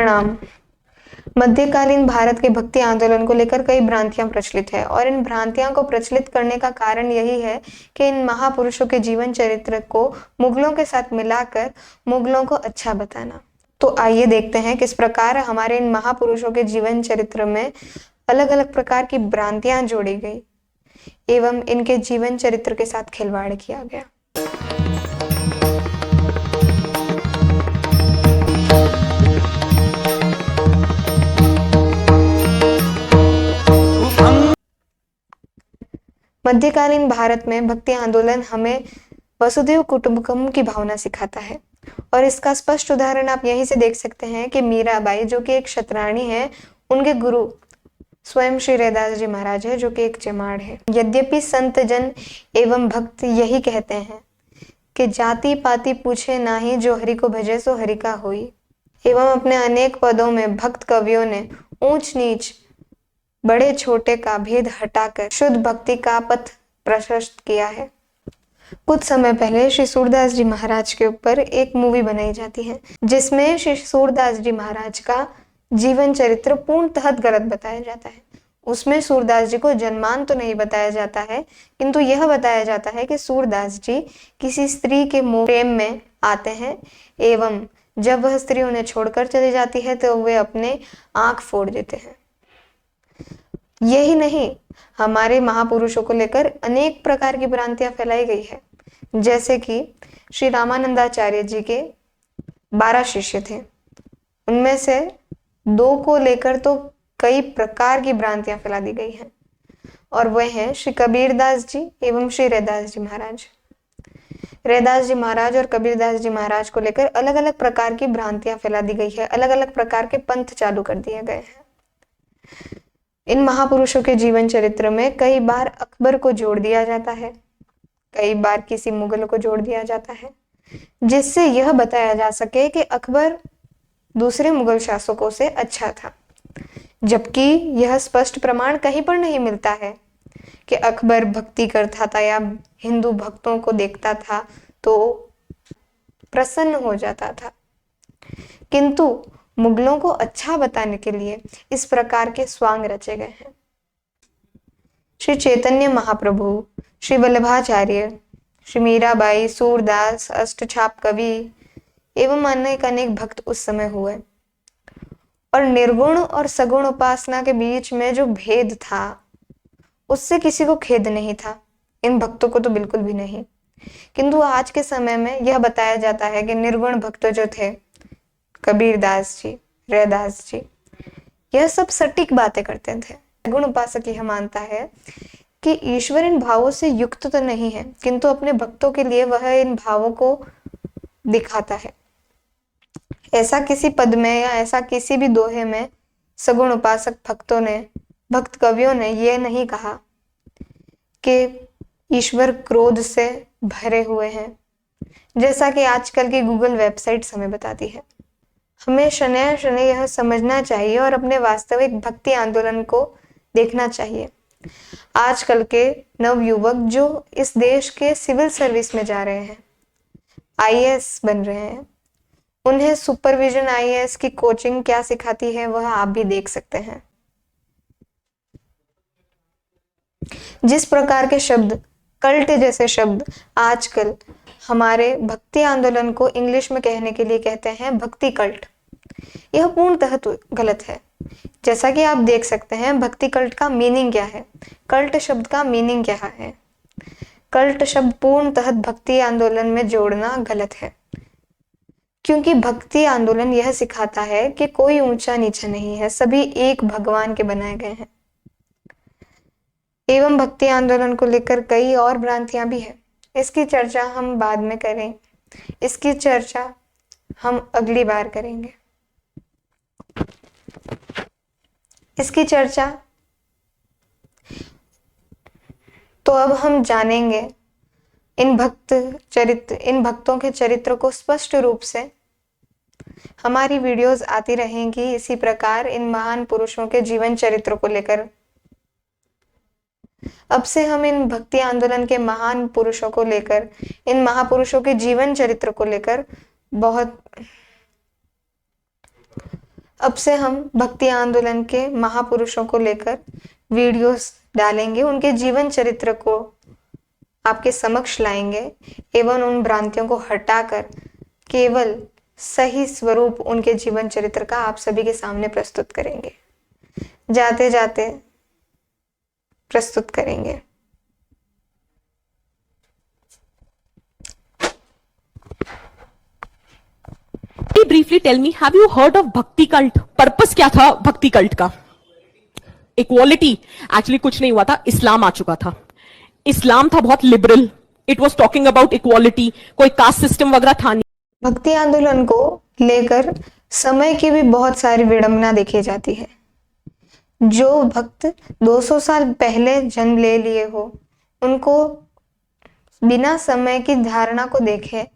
प्रणाम। मध्यकालीन भारत के भक्ति आंदोलन को लेकर कई भ्रांतियां प्रचलित है और इन भ्रांतियों को प्रचलित करने का कारण यही है कि इन महापुरुषों के जीवन चरित्र को मुगलों के साथ मिलाकर मुगलों को अच्छा बताना। तो आइए देखते हैं किस प्रकार हमारे इन महापुरुषों के जीवन चरित्र में अलग अलग प्रकार की भ्रांतियां जोड़ी गई एवं इनके जीवन चरित्र के साथ खिलवाड़ किया गया। मध्यकालीन भारत में भक्ति आंदोलन हमें वसुधैव कुटुंबकम की भावना सिखाता है और इसका स्पष्ट उदाहरण आप यहीं से देख सकते हैं कि मीराबाई जो कि एक क्षत्राणी है, उनके गुरु स्वयं श्री रैदास जी महाराज है जो कि एक चमाड़ है। यद्यपि संत जन एवं भक्त यही कहते हैं कि जाति पाति पूछे नाही, जो हरि को भजे सो हरि का होई। एवं अपने अनेक पदों में भक्त कवियों ने ऊंच नीच बड़े छोटे का भेद हटाकर शुद्ध भक्ति का पथ प्रशस्त किया है। कुछ समय पहले श्री सूरदास जी महाराज के ऊपर एक मूवी बनाई जाती है जिसमें श्री सूरदास जी महाराज का जीवन चरित्र पूर्णतः गलत बताया जाता है। उसमें सूरदास जी को जन्मान तो नहीं बताया जाता है, किंतु यह बताया जाता है कि सूरदास जी किसी स्त्री के प्रेम में आते हैं एवं जब वह स्त्री उन्हें छोड़कर चली जाती है तो वे अपने आंख फोड़ देते हैं। यही नहीं, हमारे महापुरुषों को लेकर अनेक प्रकार की भ्रांतियां फैलाई गई है। जैसे कि श्री रामानंदाचार्य जी के 12 शिष्य थे, उनमें से 2 को लेकर तो कई प्रकार की भ्रांतियां फैला दी गई हैं और वह हैं श्री कबीरदास जी एवं श्री रैदास जी महाराज। रैदास जी महाराज और कबीरदास जी महाराज को लेकर अलग अलग प्रकार की भ्रांतियां फैला दी गई है, अलग अलग प्रकार के पंथ चालू कर दिए गए हैं। इन महापुरुषों के जीवन चरित्र में कई बार अकबर को जोड़ दिया जाता है, कई बार किसी मुगल को जोड़ दिया जाता है, जिससे यह बताया जा सके कि अकबर दूसरे मुगल शासकों से अच्छा था, जबकि यह स्पष्ट प्रमाण कहीं पर नहीं मिलता है कि अकबर भक्ति करता था या हिंदू भक्तों को देखता था तो प्रसन्न हो जाता था। किंतु मुगलों को अच्छा बताने के लिए इस प्रकार के स्वांग रचे गए हैं। श्री चैतन्य महाप्रभु, श्री वल्लभाचार्य, श्री मीराबाई, सूरदास, अष्टछाप कवि एवं अनेक अनेक भक्त उस समय हुए और निर्गुण और सगुण उपासना के बीच में जो भेद था उससे किसी को खेद नहीं था, इन भक्तों को तो बिल्कुल भी नहीं। किंतु आज के समय में यह बताया जाता है कि निर्गुण भक्त जो थे, कबीरदास जी, रैदास जी, यह सब सटीक बातें करते थे। गुण उपासक यह मानता है कि ईश्वर इन भावों से युक्त तो नहीं है, किंतु अपने भक्तों के लिए वह इन भावों को दिखाता है। ऐसा किसी पद में या ऐसा किसी भी दोहे में सगुण उपासक भक्त कवियों ने यह नहीं कहा कि ईश्वर क्रोध से भरे हुए हैं, जैसा कि आजकल की गूगल वेबसाइट्स हमें बताती है। हमें शनय शनय यह समझना चाहिए और अपने वास्तविक भक्ति आंदोलन को देखना चाहिए। आजकल के नवयुवक जो इस देश के सिविल सर्विस में जा रहे हैं, आईएएस बन रहे हैं, उन्हें सुपरविजन आईएएस की कोचिंग क्या सिखाती है वह आप भी देख सकते हैं। जिस प्रकार के शब्द, कल्ट जैसे शब्द आजकल हमारे भक्ति आंदोलन को इंग्लिश में कहने के लिए कहते हैं भक्ति कल्ट, यह पूर्णतः गलत है। जैसा कि आप देख सकते हैं भक्ति कल्ट का मीनिंग क्या है, कल्ट शब्द का मीनिंग क्या है। कल्ट शब्द पूर्णतः भक्ति आंदोलन में जोड़ना गलत है, क्योंकि भक्ति आंदोलन यह सिखाता है कि कोई ऊंचा नीचा नहीं है, सभी एक भगवान के बनाए गए हैं। एवं भक्ति आंदोलन को लेकर कई और भ्रांतियां भी है, इसकी चर्चा हम बाद में करें, इसकी चर्चा हम अगली बार करेंगे। इसकी चर्चा तो अब हम जानेंगे इन भक्तों के चरित्र को स्पष्ट रूप से। हमारी वीडियोस आती रहेंगी इसी प्रकार इन महान पुरुषों के जीवन चरित्र को लेकर। अब से हम इन भक्ति आंदोलन के महान पुरुषों को लेकर, इन महापुरुषों के जीवन चरित्र को लेकर बहुत अब से हम भक्ति आंदोलन के महापुरुषों को लेकर वीडियोस डालेंगे, उनके जीवन चरित्र को आपके समक्ष लाएंगे एवं उन भ्रांतियों को हटाकर केवल सही स्वरूप उनके जीवन चरित्र का आप सभी के सामने प्रस्तुत करेंगे। जाते जाते प्रस्तुत करेंगे। Briefly tell me, have you heard of bhakti cult? Purpose क्या था भक्ति कल्ट का? इक्वालिटी। एक्चुअली कुछ नहीं हुआ था, इस्लाम आ चुका था। इस्लाम था बहुत liberal, it was talking about equality, कोई कास्ट सिस्टम वगैरह था नहीं। भक्ति आंदोलन को लेकर समय की भी बहुत सारी विडंबना देखी जाती है। जो भक्त 200 साल पहले जन्म ले लिए हो, उनको बिना समय की धारणा को देखे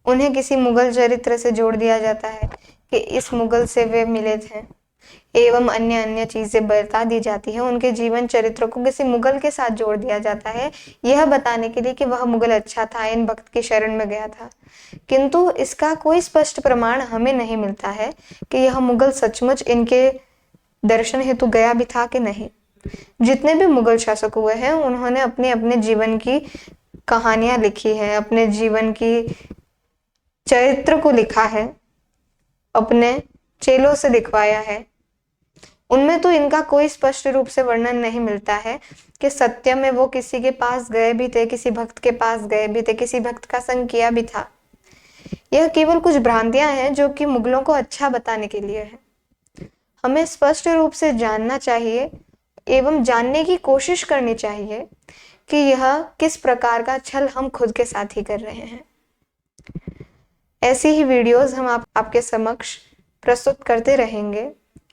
उन्हें किसी मुगल चरित्र से जोड़ दिया जाता है कि इस मुगल से वे मिले थे, एवं अन्य अन्य चीजें बता दी जाती है। उनके जीवन चरित्र को किसी मुगल के साथ जोड़ दिया जाता है, यह बताने के लिए कि वह मुगल अच्छा था, इन भक्त की शरण में गया था। किंतु इसका कोई स्पष्ट प्रमाण हमें नहीं मिलता है कि यह मुगल सचमुच इनके दर्शन हेतु गया भी था कि नहीं। जितने भी मुगल शासक हुए हैं, उन्होंने अपने अपने जीवन की कहानियां लिखी है, अपने जीवन की चरित्र को लिखा है, अपने चेलों से दिखवाया है। उनमें तो इनका कोई स्पष्ट रूप से वर्णन नहीं मिलता है कि सत्य में वो किसी के पास गए भी थे, किसी भक्त के पास गए भी थे, किसी भक्त का संग किया भी था। यह केवल कुछ भ्रांतियां हैं जो कि मुगलों को अच्छा बताने के लिए है। हमें स्पष्ट रूप से जानना चाहिए एवं जानने की कोशिश करनी चाहिए कि यह किस प्रकार का छल हम खुद के साथ ही कर रहे हैं। ऐसी ही वीडियोस हम आपके समक्ष प्रस्तुत करते रहेंगे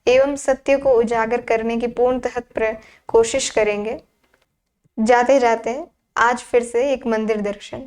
एवं सत्य को उजागर करने की पूर्णतः कोशिश करेंगे। जाते जाते आज फिर से एक मंदिर दर्शन।